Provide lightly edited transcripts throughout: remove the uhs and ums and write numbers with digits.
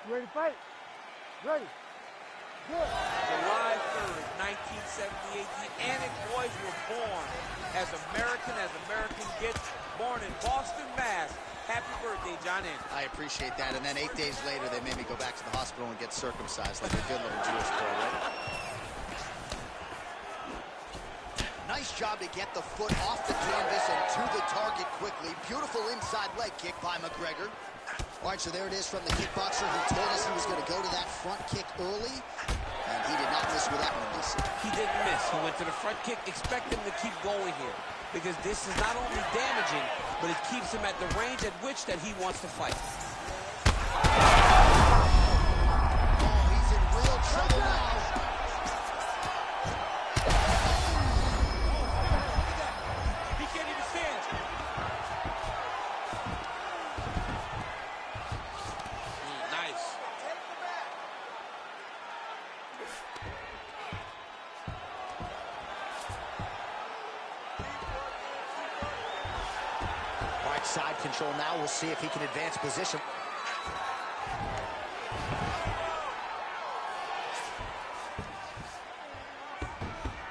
You ready to fight? Ready. Good. July 3rd, 1978, the Anik boys were born as American gets, born in Boston, Mass. Happy birthday, John Anik. I appreciate that. And then 8 days later, they made me go back to the hospital and get circumcised like a good little Jewish boy, right? Nice job to get the foot off the canvas and to the target quickly. Beautiful inside leg kick by McGregor. All right, so there it is from the kickboxer who told us he was going to go to that front kick early. And he did not miss with that one, DC. He didn't miss. He went to the front kick. Expect him to keep going here, because this is not only damaging, but it keeps him at the range at which that he wants to fight. Oh, he's in real trouble now. He can't even stand. Nice. Side control now. We'll see if he can advance position.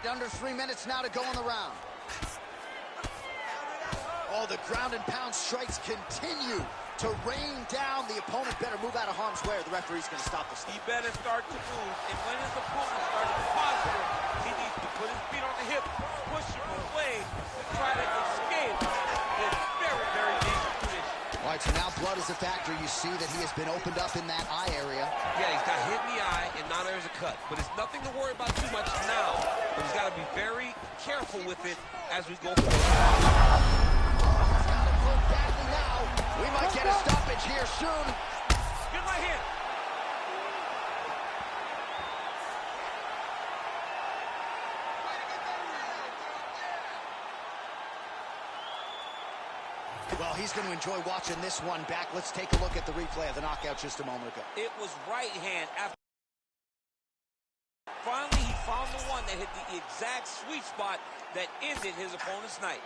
Under 3 minutes now to go in the round. Oh, the ground and pound strikes continue to rain down. The opponent better move out of harm's way or the referee's going to stop this thing. He better start to move, and when his opponent starts to posture, he needs to put his feet on the hip, push him away to try to escape. It's very, very dangerous position. All right, so now blood is a factor. You see that he has been opened up in that eye area. Yeah, he's got hit in the eye, and now there's a cut. But it's nothing to worry about too much now. But he's got to be very careful with it as we go forward. He's got it hurt badly now. We might get a stoppage here soon. Good right hand. Well, he's going to enjoy watching this one back. Let's take a look at the replay of the knockout just a moment ago. It was right hand. After finally, he found the one that hit the exact sweet spot that ended his opponent's night.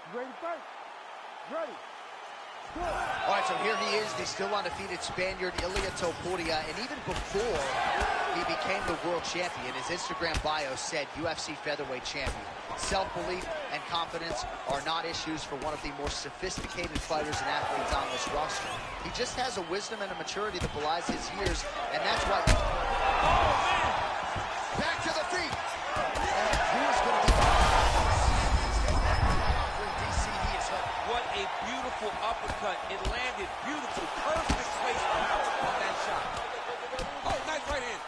Ready to fight? Ready. Good. All right, so here he is, the still undefeated Spaniard, Ilia Topuria, and even before he became the world champion, his Instagram bio said UFC featherweight champion. Self-belief and confidence are not issues for one of the more sophisticated fighters and athletes on this roster. He just has a wisdom and a maturity that belies his years, and that's why... Oh, man! Back to the feet! And who is going to be... What a beautiful uppercut. It landed beautiful. Perfect placement on that shot. Oh, nice right hand.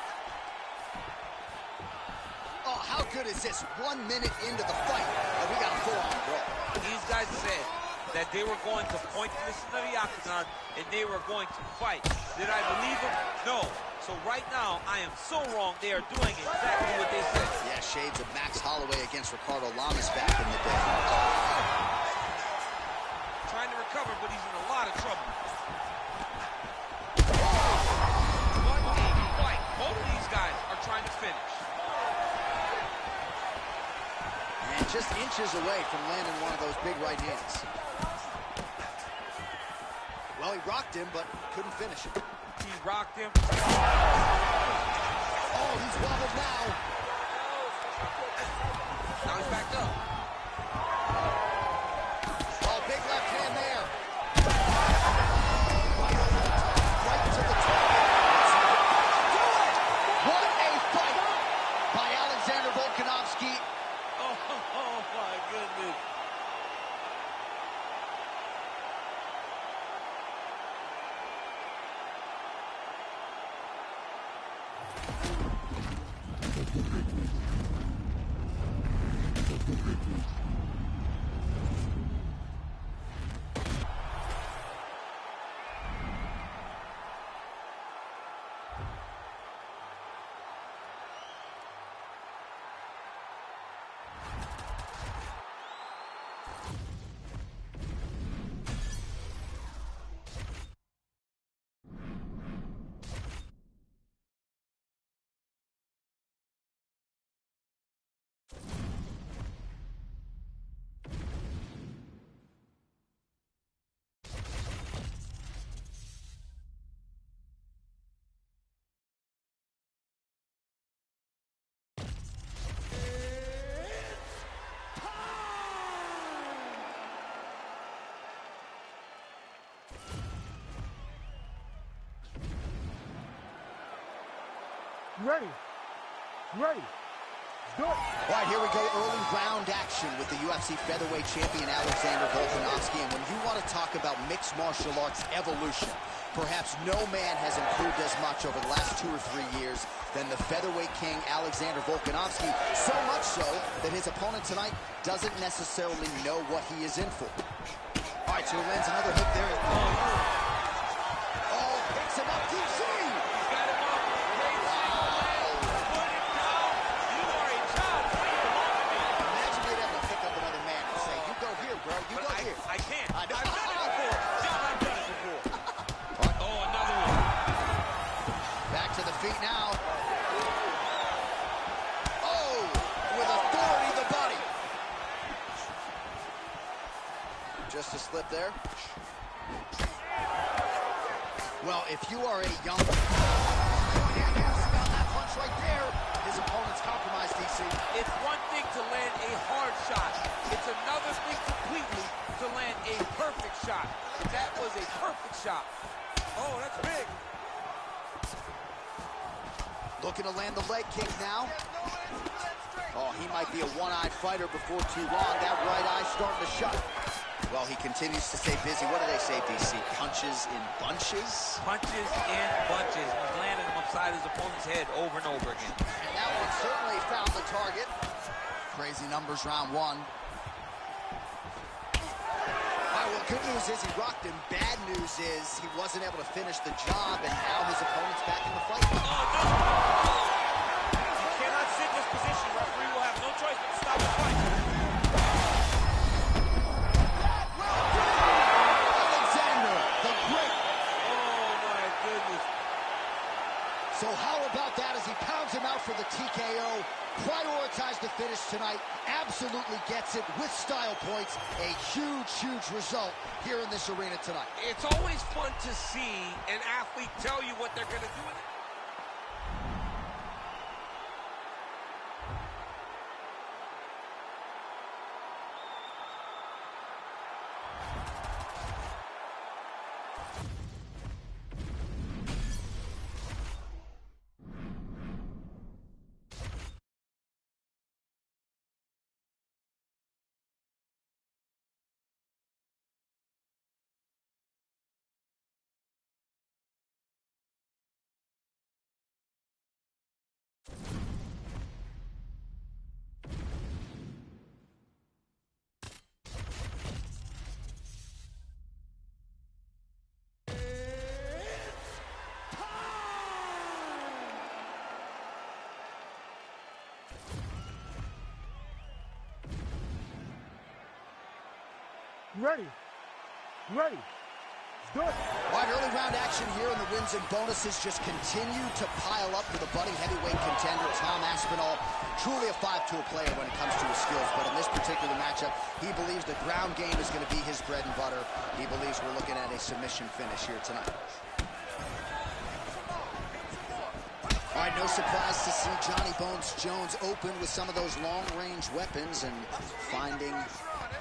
Oh, how good is this? 1 minute into the fight, and we got a full-on brawl. These guys said that they were going to point this into the octagon and they were going to fight. Did I believe them? No. So right now, I am so wrong. They are doing exactly what they said. Yeah, shades of Max Holloway against Ricardo Lamas back in the day. Trying to recover, but he's in a lot of trouble. What a fight. Both of these guys are trying to finish. And just inches away from landing one of those big right hands. Well, he rocked him, but couldn't finish it. He rocked him. Oh, he's wobbled now. Now he's backed up. Big left hand there. Right over the top, right to the target. What a fight by Alexander Volkanovski. Oh my goodness. Ready. Ready. Good. All right, here we go. Early round action with the UFC featherweight champion Alexander Volkanovski. And when you want to talk about mixed martial arts evolution, perhaps no man has improved as much over the last 2 or 3 years than the featherweight king Alexander Volkanovski. So much so that his opponent tonight doesn't necessarily know what he is in for. All right, so he lands another hook there. Oh, picks him up, DC! I can't. I've done it before. John, I've done it before. Oh, another one. Back to the feet now. Oh, with authority, the body. Just a slip there. Well, if you are a young... that punch right there. His opponent's compromised, DC. It's one thing to land a hard shot. It's another thing completely to land a perfect shot. That was a perfect shot. Oh, that's big. Looking to land the leg kick now. Oh, he might be a one-eyed fighter before too long. That right eye starting to shut. Well, he continues to stay busy. What do they say, DC? Punches in bunches? Punches in bunches. He's landing them upside his opponent's head over and over again. And that one certainly found the target. Crazy numbers round one. All right, well, good news is he rocked him. Bad news is he wasn't able to finish the job, and now his opponent's back in the fight. Oh, no. You cannot sit in this position. Referee will have no choice but to stop the fight. Alexander, the great. Oh, my goodness. So how about that as he pounds him out for the TKO? Prioritized the finish tonight. Absolutely gets it with style points. A huge, huge result here in this arena tonight. It's always fun to see an athlete tell you what they're going to do with it. Ready. Ready. Good. All right, early round action here, and the wins and bonuses just continue to pile up for the budding heavyweight contender, Tom Aspinall. Truly a 5-tool player when it comes to his skills, but in this particular matchup, he believes the ground game is going to be his bread and butter. He believes we're looking at a submission finish here tonight. All right, no surprise to see Johnny Bones Jones open with some of those long-range weapons and finding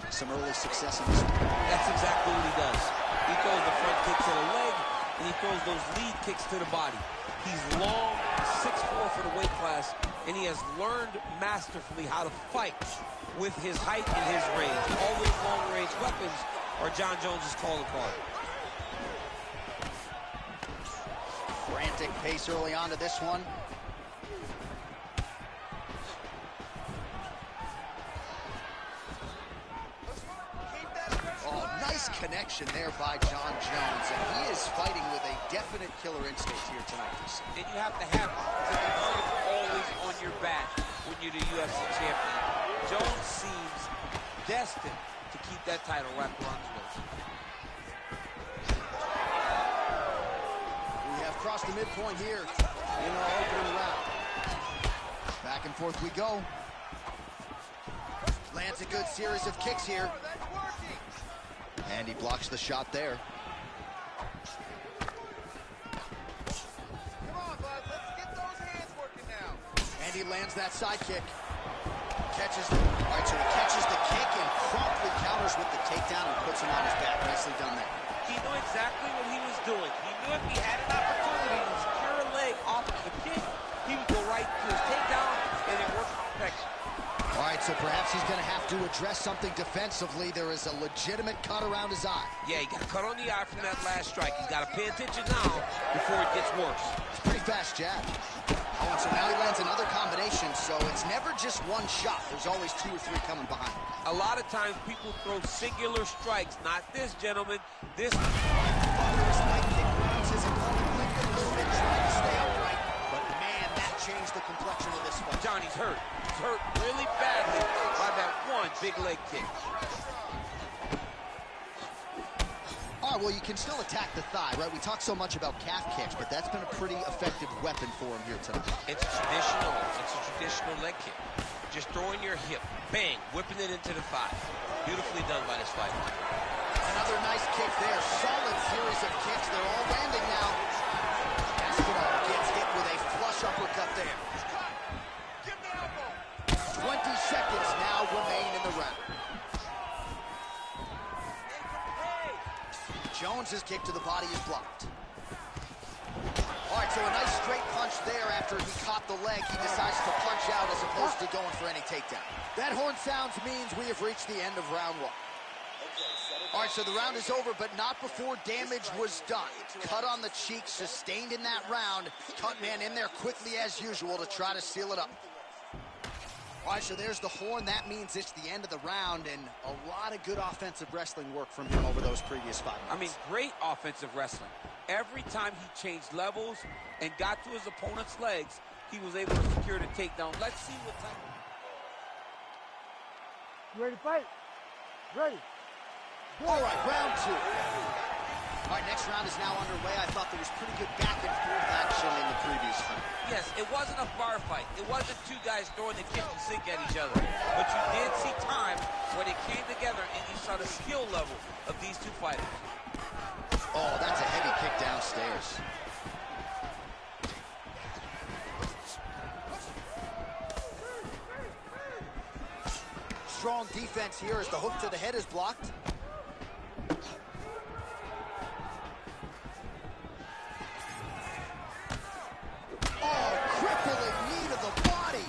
some early success in this one. That's exactly what he does. He throws the front kick to the leg, and he throws those lead kicks to the body. He's long, 6'4" for the weight class, and he has learned masterfully how to fight with his height and his range. All those long-range weapons are John Jones' calling card. Frantic pace early on to this one. Oh, nice connection there by John Jones, and he is fighting with a definite killer instinct here tonight. And you have to have it, because the target's always on your back when you're the UFC champion. Jones seems destined to keep that title wrapped around his waist. We have crossed the midpoint here in our opening round. Back and forth we go. Lands a good series of kicks here. And he blocks the shot there. Come on, bud. Let's get those hands working now. And he lands that side kick. Catches the, all right, so he catches the kick and promptly counters with the takedown and puts him on his back. Nicely done there. He knew exactly what he was doing. He knew if he had an opportunity to secure a leg off of the kick, he would go Looks he's going to have to address something defensively. There is a legitimate cut around his eye. Yeah, he got cut on the eye from that last strike. He's got to pay attention now before it gets worse. It's a pretty fast jab. Oh, and so now he lands another combination, so it's never just one shot. There's always 2 or 3 coming behind. A lot of times people throw singular strikes. Not this, gentlemen. This... Thunderous leg kick grounds his opponent. He's trying to stay upright. But man, that changed the complexion of this fight. Johnny's hurt. He's hurt really badly by that one big leg kick. All right, well, you can still attack the thigh, right? We talk so much about calf kicks, but that's been a pretty effective weapon for him here tonight. It's a traditional leg kick. Just throwing your hip, bang, whipping it into the thigh. Beautifully done by this fighter. Another nice kick there. Solid series of kicks. They're all landing now. Aspinall gets hit with a flush uppercut there. 20 seconds now remain in the round. Jones's kick to the body is blocked. All right, so a nice straight punch there after he caught the leg. He decides to punch out as opposed to going for any takedown. That horn sounds means we have reached the end of round 1. All right, so the round is over, but not before damage was done. Cut on the cheek, sustained in that round. Cut man in there quickly as usual to try to seal it up. All right, so there's the horn. That means it's the end of the round, and a lot of good offensive wrestling work from him over those previous 5 minutes. I mean, great offensive wrestling. Every time he changed levels and got to his opponent's legs, he was able to secure the takedown. Let's see what type. You ready to fight? Ready. All right, round 2. All right, next round is now underway. I thought there was pretty good back and forth action in the previous fight. Yes, it wasn't a bar fight. It wasn't 2 guys throwing the kitchen sink at each other. But you did see time where they came together and you saw the skill level of these 2 fighters. Oh, that's a heavy kick downstairs. Strong defense here as the hook to the head is blocked. Oh, crippling knee to the body.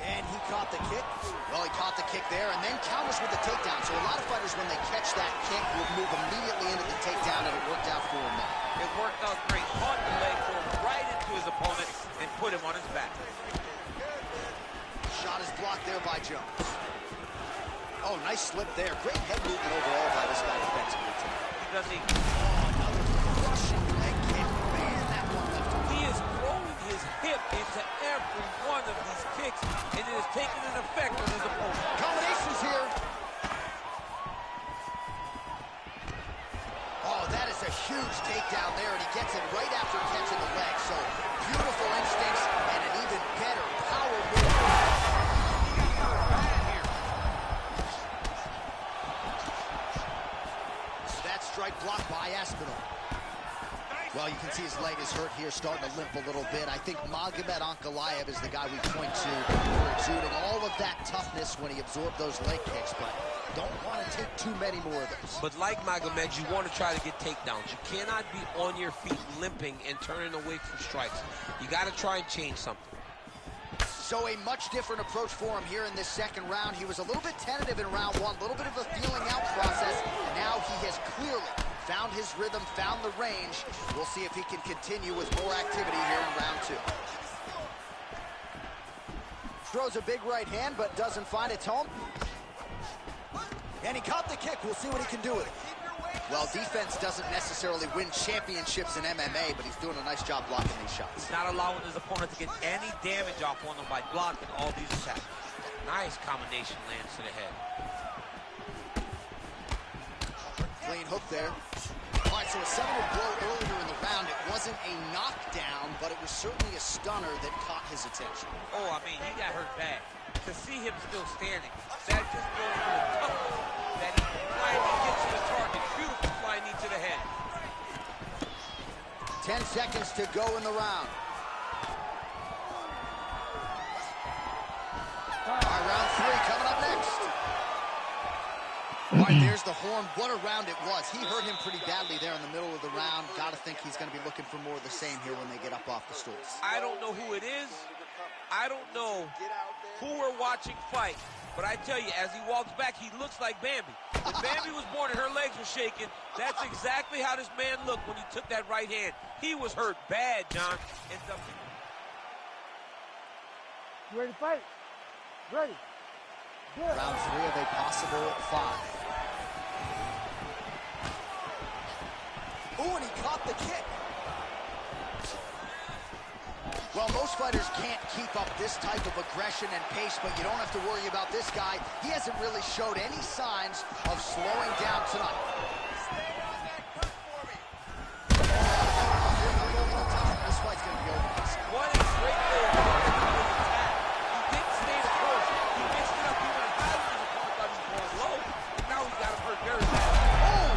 And he caught the kick. Well, he caught the kick there and then counters with the takedown. So a lot of fighters, when they catch that kick, will move immediately into the takedown, and it worked out for him there. It worked out great. Caught the leg, threw right into his opponent, and put him on his back. Shot is blocked there by Jones. Oh, nice slip there. Great head movement overall by this guy defensively tonight. He doesn't. Oh, another crushing leg kick. Man, that one left him. He is throwing his hip into every one of these kicks, and it is taking an effect on his opponent. Combinations here. Oh, that is a huge takedown there, and he gets it right after catching the leg. So, beautiful instincts and an even better power move. That strike blocked by Aspinall. Well, you can see his leg is hurt here, starting to limp a little bit. I think Magomed Ankalaev is the guy we point to for exuding all of that toughness when he absorbed those leg kicks, but don't want to take too many more of those. But like Magomed, you want to try to get takedowns. You cannot be on your feet limping and turning away from strikes. You got to try and change something. So a much different approach for him here in this second round. He was a little bit tentative in round 1, a little bit of a feeling out process. Now he has clearly found his rhythm, found the range. We'll see if he can continue with more activity here in round 2. Throws a big right hand, but doesn't find its home. And he caught the kick. We'll see what he can do with it. Well, defense doesn't necessarily win championships in MMA, but he's doing a nice job blocking these shots. He's not allowing his opponent to get any damage off on him by blocking all these attacks. Nice combination lands to the head. Clean hook there. All right, so a seminal blow earlier in the round. It wasn't a knockdown, but it was certainly a stunner that caught his attention. Oh, I mean, he got hurt bad. To see him still standing, that just goes to the toughness that he finally gets to the target. Beautiful flying knee to the head. 10 seconds to go in the round. All right, round 3 coming up next. All right, right, there's the horn. What a round it was. He hurt him pretty badly there in the middle of the round. Got to think he's going to be looking for more of the same here when they get up off the stools. I don't know who it is. I don't know who we're watching fight. But I tell you, as he walks back, he looks like Bambi. When Bambi was born and her legs were shaking, that's exactly how this man looked when he took that right hand. He was hurt bad, John. You ready to fight? Ready. Good. Round 3 of a possible 5. Ooh, and he caught the kick. Well, most fighters can't keep up this type of aggression and pace, but you don't have to worry about this guy. He hasn't really showed any signs of slowing down tonight. Stay on that cut for me. This fight's going to be over. What a great way of attack. He didn't stay the course. He mixed it up. He went high when his opponent thought he was going low. Now he's got him hurt very bad. Oh!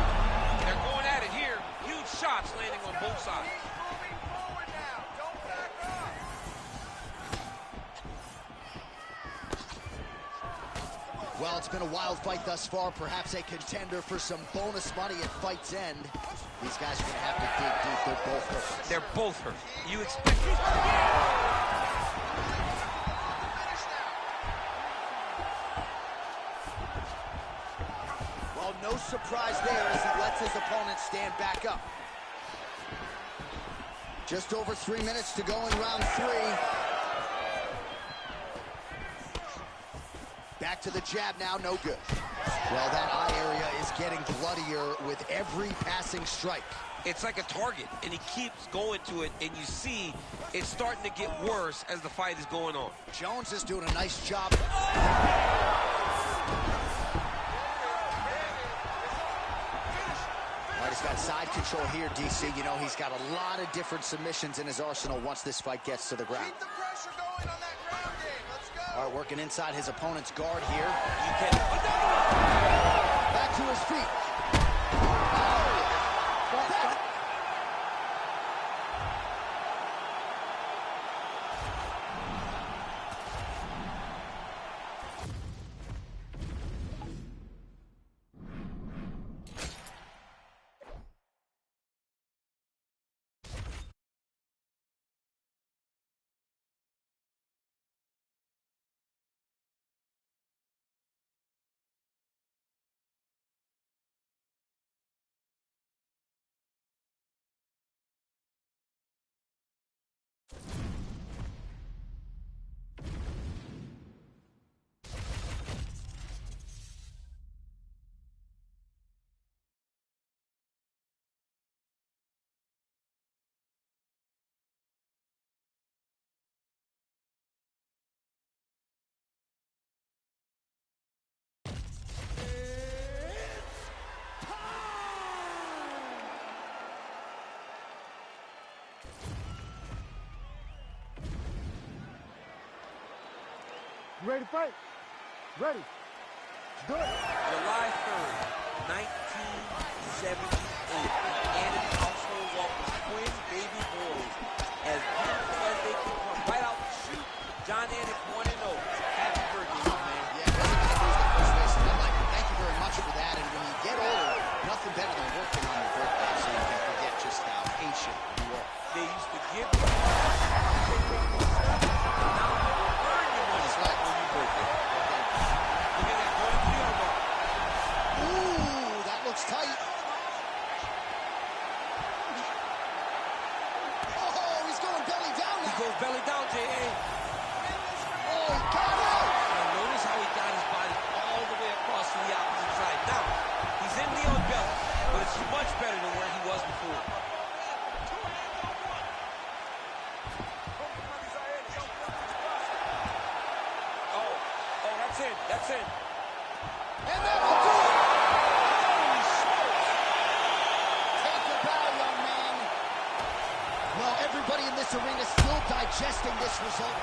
They're going at it here. Huge shots landing on both sides. Moving forward now. Don't back up. Well, it's been a wild fight thus far, perhaps a contender for some bonus money at fight's end. These guys are going to have to dig deep. They're both hurt. They're both hurt. You expect it. Well, no surprise there as he lets his opponent stand back up. Just over 3 minutes to go in round 3. Back to the jab now, no good. Well, that eye area is getting bloodier with every passing strike. It's like a target, and he keeps going to it, and you see it's starting to get worse as the fight is going on. Jones is doing a nice job. All right, he's got side control here, DC. You know, he's got a lot of different submissions in his arsenal once this fight gets to the ground. Keep the pressure going on that ground game. Let's go. All right, working inside his opponent's guard here. You can Back to his feet. You ready to fight? Ready. Good. July 3rd, 1978. Anna's household welcomes twin baby boys. As beautiful as they can come right out the chute, John Anik 1-0. Happy birthday, my man. Yeah, wasn't going to lose the first race in my life, but thank you very much for that. And when you get older, nothing better than working on your birthday so you can forget just how patient you are. They used to give you now earn your money back on your birthday. Look at that, going to the armbar. Ooh, that looks tight. Oh, he's going belly down He now. goes belly down, J.A. Oh, he got out. Now notice how he got his body all the way across to the opposite side. Now, he's in the on belly, but it's much better than where he was before. Oh, that's it. That's it. And that will do it. Holy smokes. Take a bow, young man. Well, everybody in this arena still digesting this result.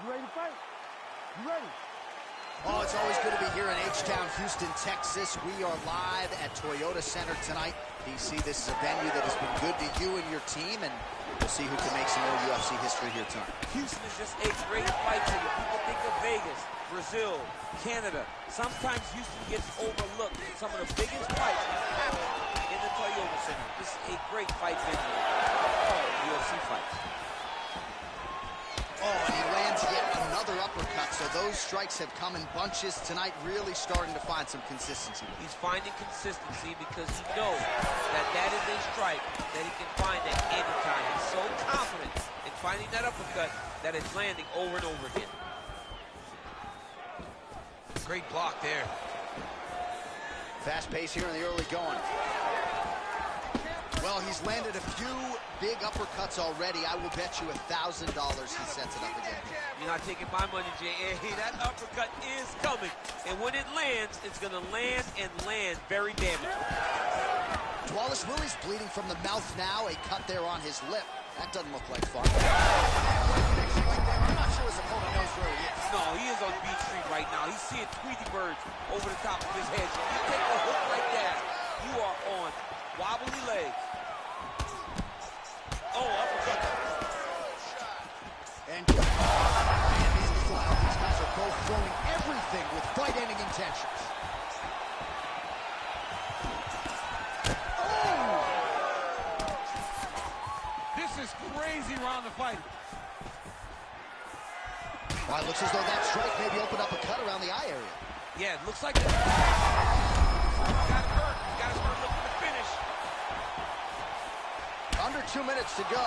You ready to fight? You ready? Oh, it's always good to be here in H-Town, Houston, Texas. We are live at Toyota Center tonight. DC, this is a venue that has been good to you and your team, and we'll see who can make some more UFC history here tonight. Houston is just a great fight city. People think of Vegas, Brazil, Canada. Sometimes Houston gets overlooked. Some of the biggest fights happen in the Toyota Center. This is a great fight venue. All UFC fights. Oh, and he lands yet another uppercut, so those strikes have come in bunches tonight, really starting to find some consistency. He's finding consistency because he knows that that is a strike that he can find at any time. He's so confident in finding that uppercut that it's landing over and over again. Great block there. Fast pace here in the early going. Well, he's landed a few big uppercuts already. I will bet you $1,000 he sets it up again. You're not taking my money, J.A. That uppercut is coming. And when it lands, it's going to land and land very damaging. Wallace Willie's bleeding from the mouth now. A cut there on his lip. That doesn't look like fun. I'm not sure his opponent knows where he is. No, he is on Beach Street right now. He's seeing Tweety birds over the top of his head. So if you take a hook like that, you are on wobbly legs. Oh, uppercut. And in the flat. These guys are both throwing everything with fight-ending intentions. Oh! This is crazy round of fight. Well, it looks as though that strike maybe opened up a cut around the eye area. Yeah, it looks like it. Got it hurt. Got to start looking to finish. Under 2 minutes to go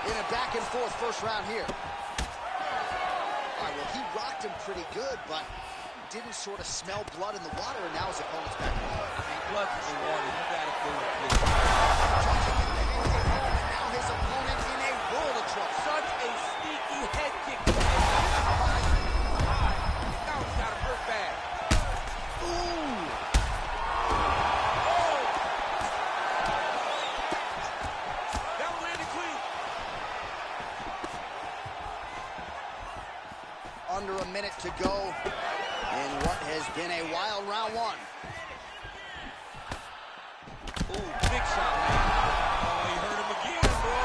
in a back-and-forth first round here. All right, well, he rocked him pretty good, but didn't sort of smell blood in the water, and now his opponent's back. I mean, blood's in the water. You got to go with it. Now his opponent in a world of trouble. Such a sneaky head kick. Now he's got him hurt bad. Ooh! That one landed clean. Under a minute to go in what has been a wild round one. Ooh, big shot, man. Oh, you hurt him again, bro.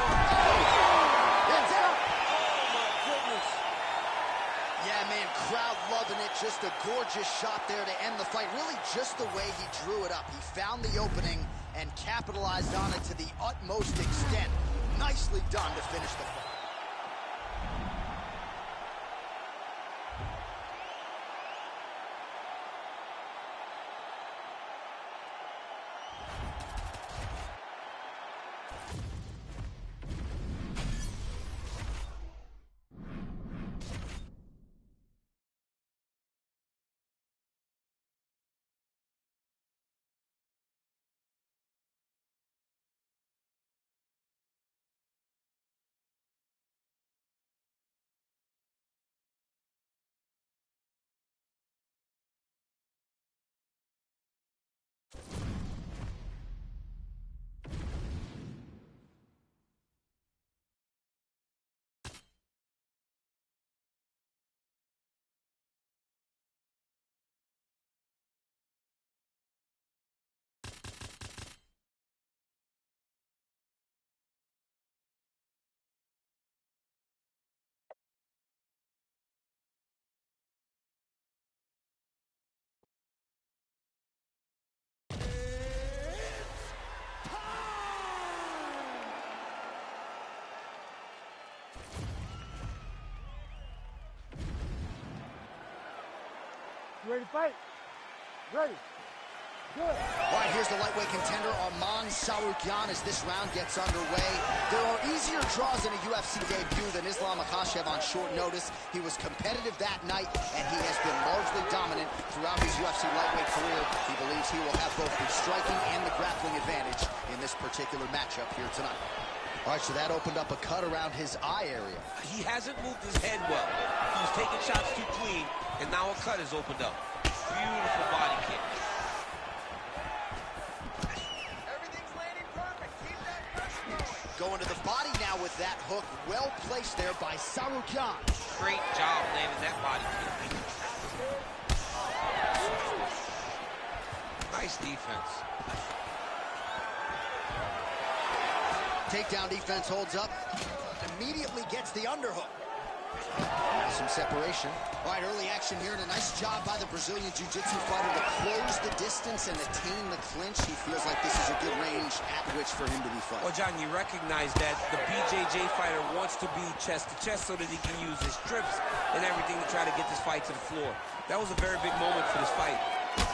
It's out! Oh, my goodness. Yeah, man, crowd loving it. Just a gorgeous shot there to end the fight. Really just the way he drew it up. He found the opening and capitalized on it to the utmost extent. Nicely done to finish the fight. You ready to fight? Ready. Good. All right, here's the lightweight contender, Arman Tsarukyan, as this round gets underway. There are easier draws in a UFC debut than Islam Makhachev on short notice. He was competitive that night, and he has been largely dominant throughout his UFC lightweight career. He believes he will have both the striking and the grappling advantage in this particular matchup here tonight. All right, so that opened up a cut around his eye area. He hasn't moved his head well. He was taking shots too clean, and now a cut has opened up. Beautiful body kick. Everything's landing perfect. Keep that pressure going. Going to the body now with that hook. Well placed there by Sarukyan. Great job landing that body kick. Nice defense. Takedown defense holds up. Immediately gets the underhook. Some separation. All right, early action here, and a nice job by the Brazilian Jiu-Jitsu fighter to close the distance and attain the clinch. He feels like this is a good range at which for him to be fighting. Well, John, you recognize that the BJJ fighter wants to be chest to chest so that he can use his trips and everything to try to get this fight to the floor. That was a very big moment for this fight.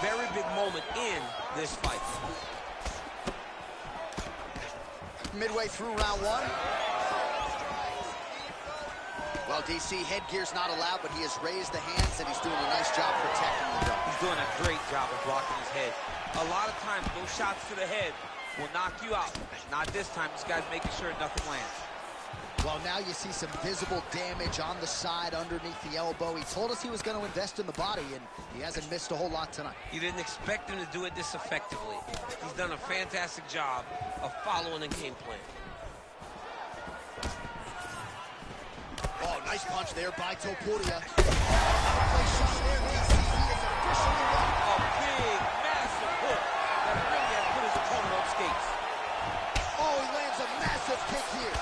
Very big moment in this fight. Midway through round one. Well, DC, headgear's not allowed, but he has raised the hands, and he's doing a nice job protecting the dome. He's doing a great job of blocking his head. A lot of times, those shots to the head will knock you out. Not this time. This guy's making sure nothing lands. Well, now you see some visible damage on the side underneath the elbow. He told us he was going to invest in the body, and he hasn't missed a whole lot tonight. You didn't expect him to do it this effectively. He's done a fantastic job of following the game plan. Oh, nice punch there by Topuria. Place shot there, DC. He is officially won. A big, massive hook that really has put his opponent on skates. Oh, he lands a massive kick here.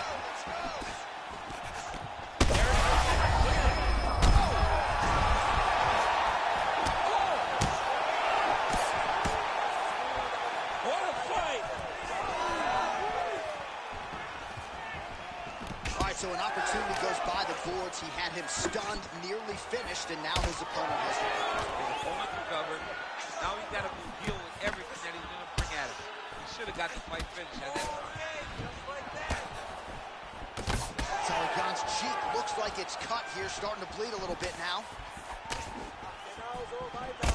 What a fight! All right, so an opportunity goes by the boards. He had him stunned, nearly finished, and now his opponent has His opponent recovered. Now he's got to deal with everything that he's going to bring at him. He should have got the fight finished at that time. Sarukyan's cheek looks like it's cut here, starting to bleed a little bit now.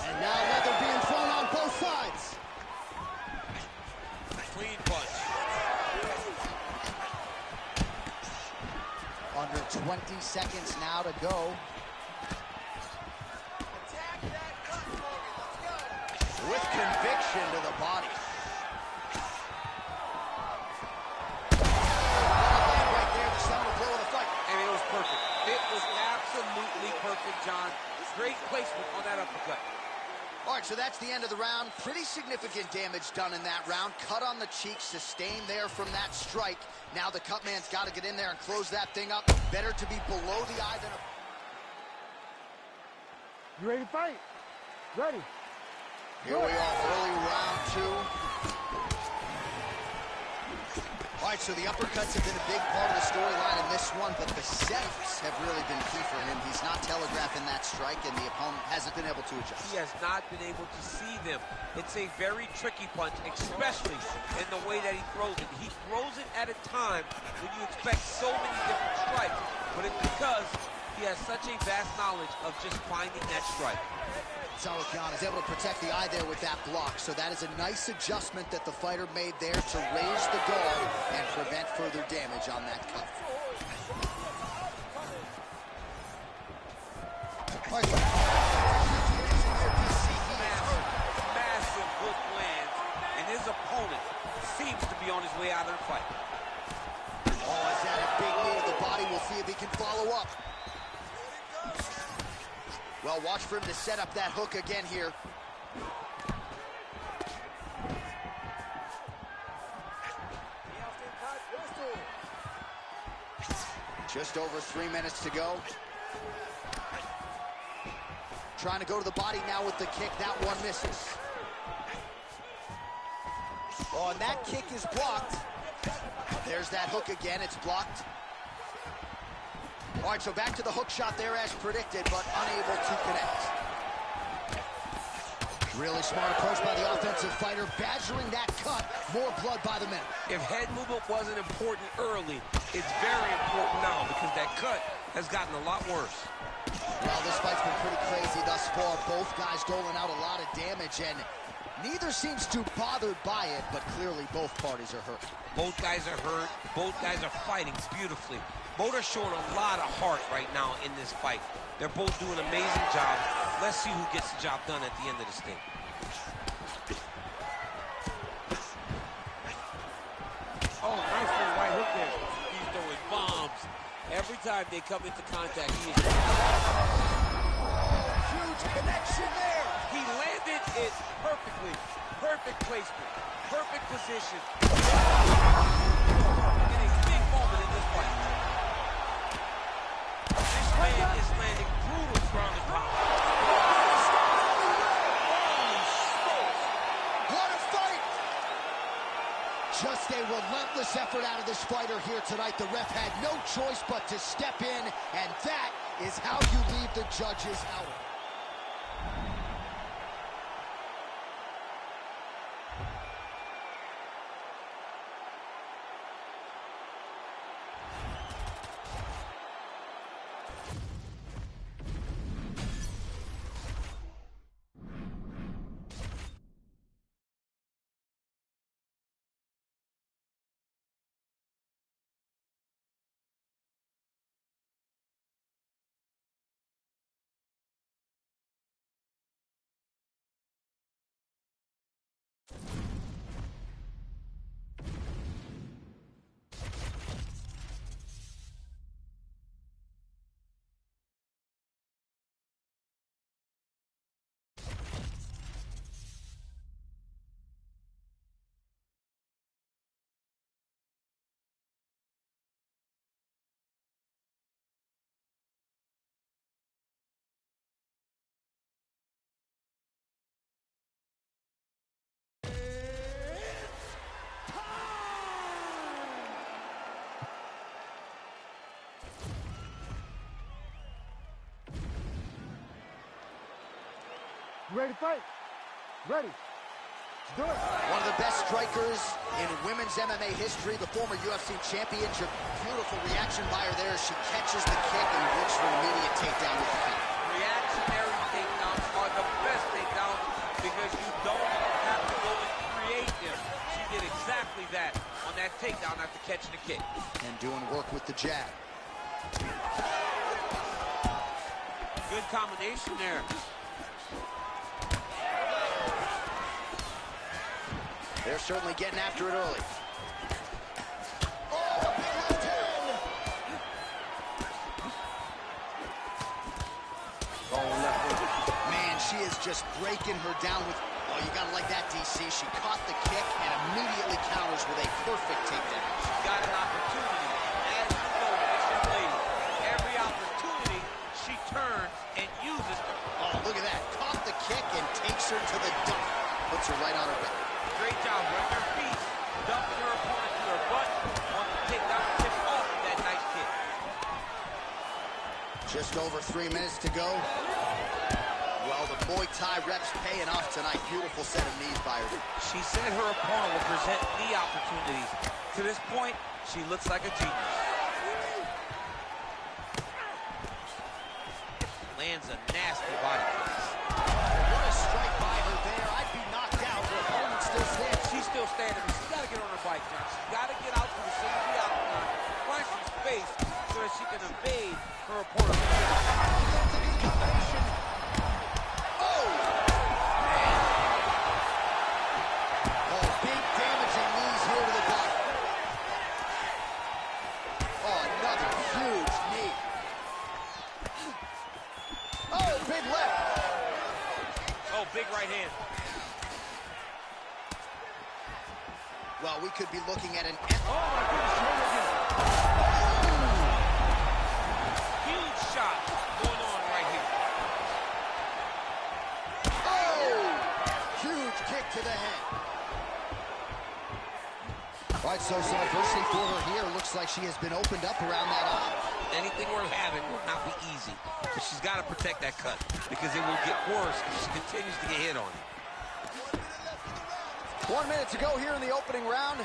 And now leather being thrown on both sides. Clean punch. Under 20 seconds now to go. Attack that cut, Logan. Let's go. With conviction to the body. Right there, the seminal blow of the fight. I mean, it was perfect. It was absolutely perfect, John. Great placement on that uppercut. All right, so that's the end of the round. Pretty significant damage done in that round. Cut on the cheek, sustained there from that strike. Now the cut man's got to get in there and close that thing up. Better to be below the eye than a... You ready to fight? Ready. Here we are, early round two. All right, so the uppercuts have been a big part of the storyline in this one, but the setups have really been key for him. He's not telegraphing that strike, and the opponent hasn't been able to adjust. He has not been able to see them. It's a very tricky punch, especially in the way that he throws it. He throws it at a time when you expect so many different strikes, but it's because he has such a vast knowledge of just finding that strike. Sarukyan is able to protect the eye there with that block, so that is a nice adjustment that the fighter made there to raise the guard and prevent further damage on that cut. All right. Massive hook lands, and his opponent seems to be on his way out of the fight. Oh, is that a big knee to the body? We'll see if he can follow up. Well, watch for him to set up that hook again here. Just over 3 minutes to go. Trying to go to the body now with the kick. That one misses. Oh, and that kick is blocked. There's that hook again. It's blocked. All right, so back to the hook shot there as predicted, but unable to connect. Really smart approach by the offensive fighter, badgering that cut. More blood by the minute. If head movement wasn't important early, it's very important now because that cut has gotten a lot worse. Well, this fight's been pretty crazy thus far. Both guys doling out a lot of damage, and neither seems too bothered by it, but clearly both parties are hurt. Both guys are hurt. Both guys are fighting beautifully. Both are showing a lot of heart right now in this fight. They're both doing amazing jobs. Let's see who gets the job done at the end of this thing. Oh, nice little right hook there. Every time they come into contact, he is... Huge connection there. He landed it perfectly. Perfect placement. Perfect position. In a big moment in this fight. This man is landing brutal ground and pound. What a fight! Just a relentless effort out of this fighter here tonight. The ref had no choice but to step in, and that is how you leave the judges out. You ready to fight? Ready. Let's do it. One of the best strikers in women's MMA history, the former UFC champion. Beautiful reaction by her there as she catches the kick and looks for an immediate takedown with the count. Reactionary takedowns are the best takedowns because you don't have to go and create them. She did exactly that on that takedown after catching the kick. And doing work with the jab. Good combination there. They're certainly getting after it early. Oh, big left hand! Man, she is just breaking her down with... Oh, you gotta like that, DC. She caught the kick and immediately counters with a perfect takedown. She got an opportunity. As you know, this young lady, every opportunity she turns and uses them. Oh, look at that. Caught the kick and takes her to the dump. Puts her right on her back. Great job running her feet, dumping her opponent to her butt on the takedown, tip off of that nice kick. Just over 3 minutes to go. Well, the Muay Thai reps paying off tonight. Beautiful set of knees by her. She said her opponent will present knee opportunities. To this point, she looks like a genius. Lands a nasty body kick. What a strike by her there. I'd be knocked out. Her opponent still stands. She's still standing, but she's got to get on her bike, John. She's got to get out to the center of the octagon, find some space so that she can evade her opponent. Oh! Man. Oh, big damaging knees here to the body. Oh, another huge knee. Oh, big left. Oh, big right hand. Well, we could be looking at an... Oh, my goodness. Huge shot going on right here. Oh! Huge kick to the head. All right, so some adversity for her here. Looks like she has been opened up around that eye. Anything worth having will not be easy. But she's got to protect that cut because it will get worse if she continues to get hit on it. 1 minute to go here in the opening round.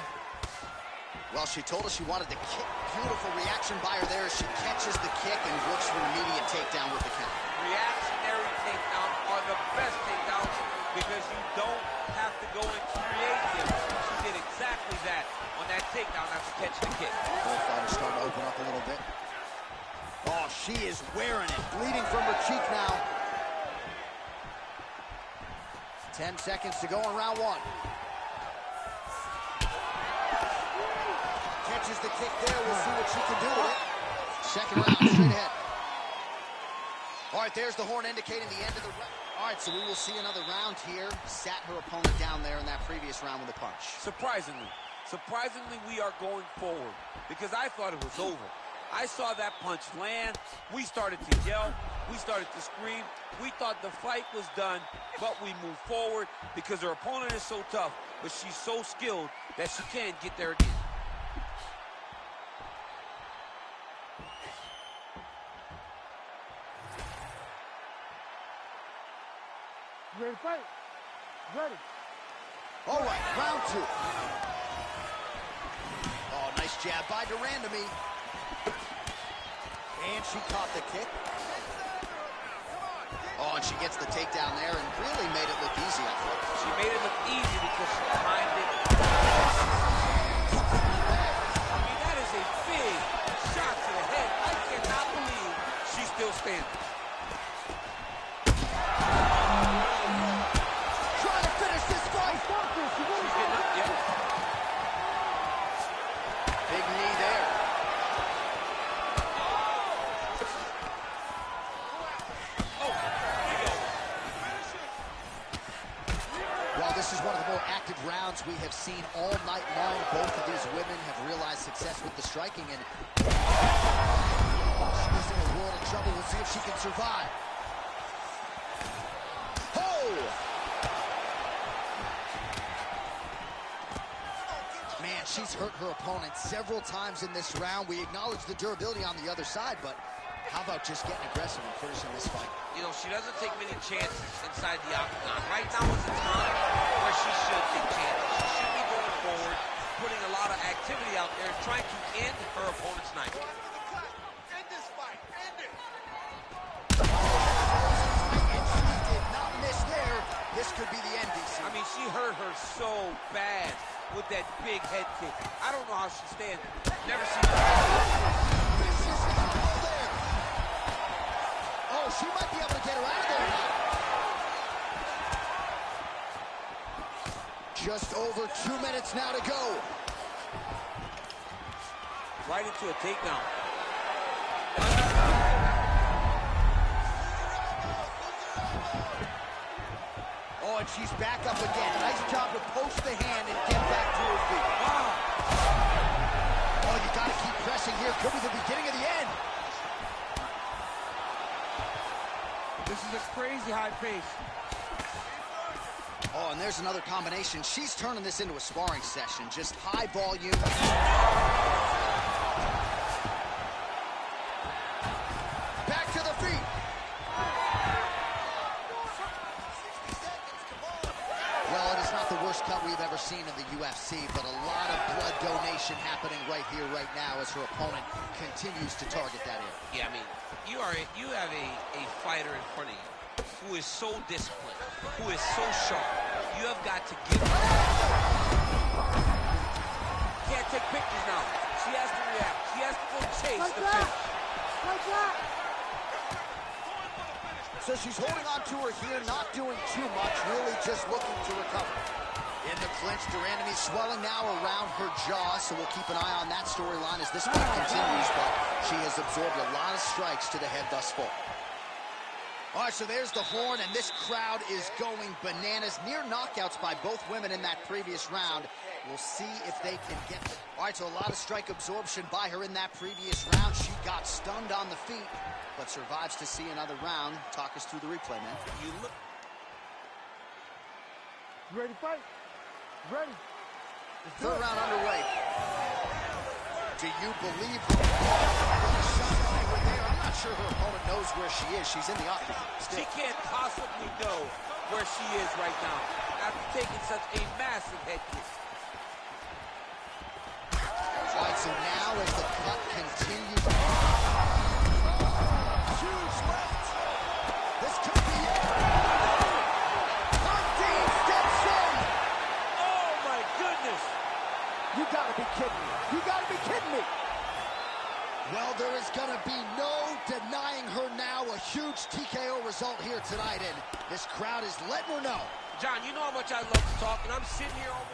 Well, she told us she wanted the kick. Beautiful reaction by her there as she catches the kick and looks for an immediate takedown with the count. Reactionary takedowns are the best takedowns because you don't have to go and create them. She did exactly that on that takedown after catching the kick. Both fighters starting to open up a little bit. Oh, she is wearing it. Bleeding from her cheek now. 10 seconds to go in round one. Catches the kick there. We'll see what she can do with it. Second round, straight ahead. All right, there's the horn indicating the end of the round. All right, so we will see another round here. Sat her opponent down there in that previous round with a punch. Surprisingly, we are going forward because I thought it was over. I saw that punch land. We started to yell. We started to scream. We thought the fight was done, but we moved forward because her opponent is so tough, but she's so skilled that she can get there again. Ready to fight? Ready. All right, round two. Oh, nice jab by Durandamy. And she caught the kick. Oh, and she gets the takedown there and really made it look easy, I thought. She made it look easy because she timed it. I mean, that is a big shot to the head. I cannot believe she's still standing. Trying to finish this fight. Big knee there. Well, this is one of the more active rounds we have seen all night long. Both of these women have realized success with the striking, and she's in a world of trouble. We'll see if she can survive. Man, she's hurt her opponent several times in this round. We acknowledge the durability on the other side, but how about just getting aggressive and finishing this fight? You know, she doesn't take many chances inside the octagon. Right now is the time where she should take chances. She should be going forward, putting a lot of activity out there, and trying to end her opponent's night. End this fight. End it. And she did not miss there. This could be the end, DC. I mean, she hurt her so bad with that big head kick. I don't know how she's standing. Never seen her. Vicious elbow there. Oh, she might be able to get her out of there now. Just over 2 minutes now to go. Right into a takedown. Oh, and she's back up again. Nice job to post the hand and get back to her feet. Wow. Oh, you got to keep pressing here. Could be the beginning of the end. This is a crazy high pace. Oh, and there's another combination. She's turning this into a sparring session. Just high volume. Back to the feet. Well, it is not the worst cut we've ever seen in the UFC, but a lot of blood donation happening right here, right now, as her opponent continues to target that area. Yeah, I mean, you have a fighter in front of you who is so disciplined, who is so sharp. You have got to give her. Can't take pictures now. She has to react. She has to go chase the finish. Like that. So she's holding on to her here, not doing too much, really just looking to recover. In the clinch, Durandamy swelling now around her jaw, so we'll keep an eye on that storyline as this fight continues, but she has absorbed a lot of strikes to the head thus far. All right, so there's the horn, and this crowd is going bananas. Near knockouts by both women in that previous round. We'll see if they can get it. All right, so a lot of strike absorption by her in that previous round. She got stunned on the feet, but survives to see another round. Talk us through the replay, man. You look. You ready to fight? Ready. Third round underway. Do you believe I'm not sure her opponent knows where she is. She's in the octagon. She can't possibly know where she is right now after taking such a massive head kick. All right, so now as the cut continues. Huge left. This could be it. Dean steps in. Oh, my goodness. You gotta be kidding me. You gotta be kidding me. Well, there is going to be no denying her now. A huge TKO result here tonight, and this crowd is letting her know. John, you know how much I love to talk, and I'm sitting here almost.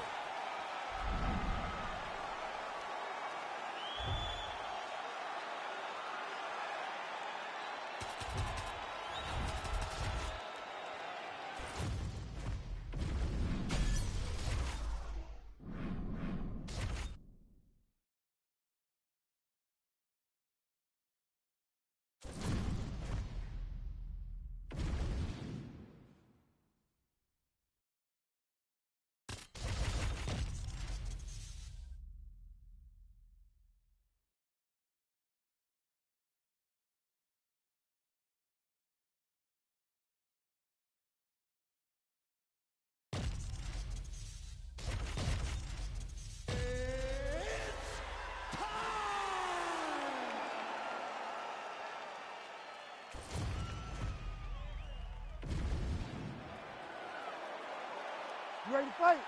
ready to fight?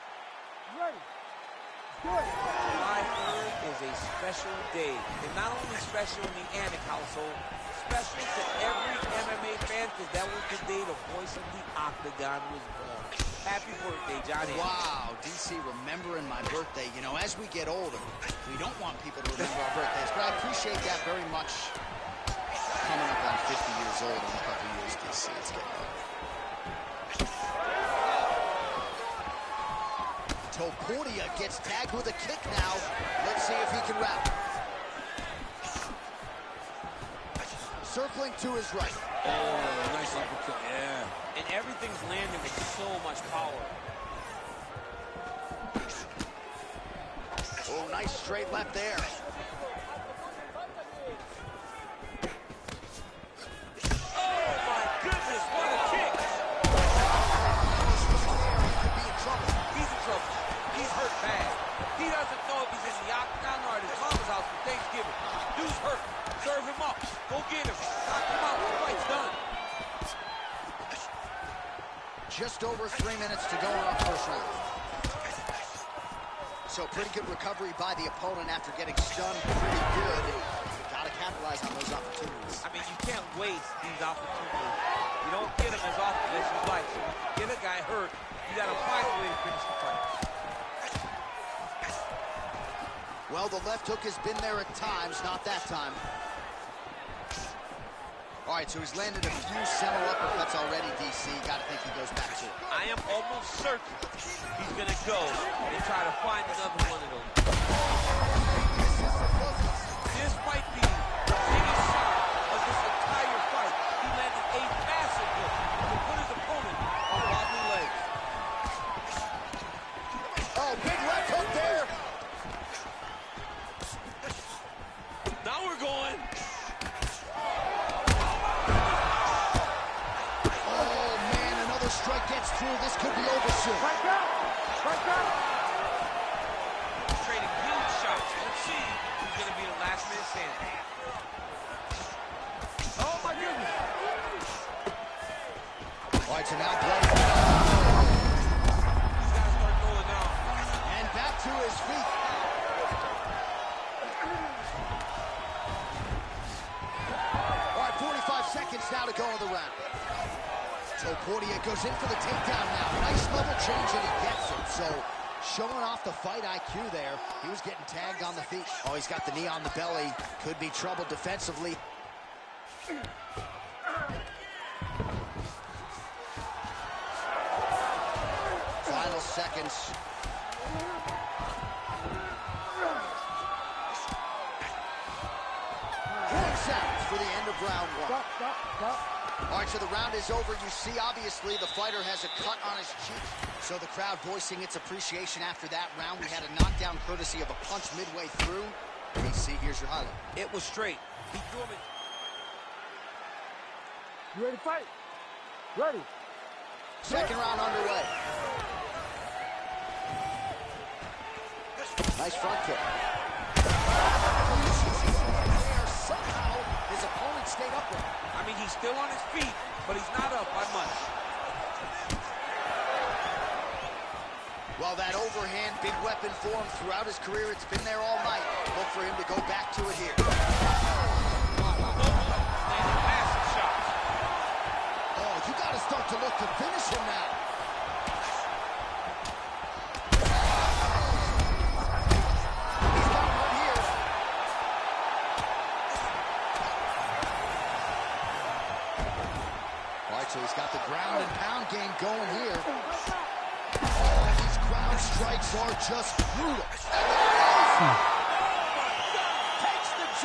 You ready? Good. July 3rd is a special day, and not only special in the Anik household, special to every MMA fan, because that was the day the voice of the Octagon was born. Happy birthday, Johnny. Wow, DC remembering my birthday. You know, as we get older, we don't want people to remember our birthdays, but I appreciate that very much. Coming up on 50 years old in a couple years, DC. It's getting old. Topuria gets tagged with a kick now. Let's see if he can wrap. Circling to his right. Oh, nice uppercut, yeah. And everything's landing with so much power. Oh, nice straight left there. Oh, my goodness, what a kick. Could be in trouble. He's in trouble. He's hurt bad. He doesn't know if he's in the octagon or at his mama's house for Thanksgiving. Dude's hurt. Serve him up. Go get him. Knock him out. The fight's done. Just over 3 minutes to go in our first round. So pretty good recovery by the opponent after getting stunned. Pretty good. Got to capitalize on those opportunities. I mean, you can't waste these opportunities. You don't get them as often as you'd like. So when you get a guy hurt, you got to find a way to finish the fight. Well, the left hook has been there at times, not that time. All right, so he's landed a few seminal uppercuts already, DC. Got to think he goes back to it. I am almost certain he's going to go and try to find another one of those. This might be the biggest shot of this entire fight. He landed a massive hook to put his opponent on wobbly legs. Oh, big left hook there. Now we're going. Strike gets through. This could be over soon. Right down. Right down. Trading huge shots. Let's see who's going to be the last man standing. Oh, my goodness. All right, so now blood. He's got to start going now. And back to his feet. All right, 45 seconds now to go in the round. Topuria goes in for the takedown now. Nice level change, and he gets it. So, showing off the fight IQ there. He was getting tagged on the feet. Oh, he's got the knee on the belly. Could be trouble defensively. Final seconds. 10 seconds for the end of round one. Stop, stop, stop. All right, so the round is over. You see, obviously, the fighter has a cut on his cheek. So the crowd voicing its appreciation after that round. We had a knockdown courtesy of a punch midway through. DC, here's your highlight. It was straight. He threw him in. You ready to fight? Ready. Second round underway. Nice front kick. Somehow, his opponent stayed upright. I mean, he's still on his feet, but he's not up by much. Well, that overhand big weapon for him throughout his career. It's been there all night. Look for him to go back to it here. Landing massive shots. Oh, you got to start to look to finish him now. He's got one here. All right, so he's got the ground and pound game going here. Oh, these ground strikes are just brutal.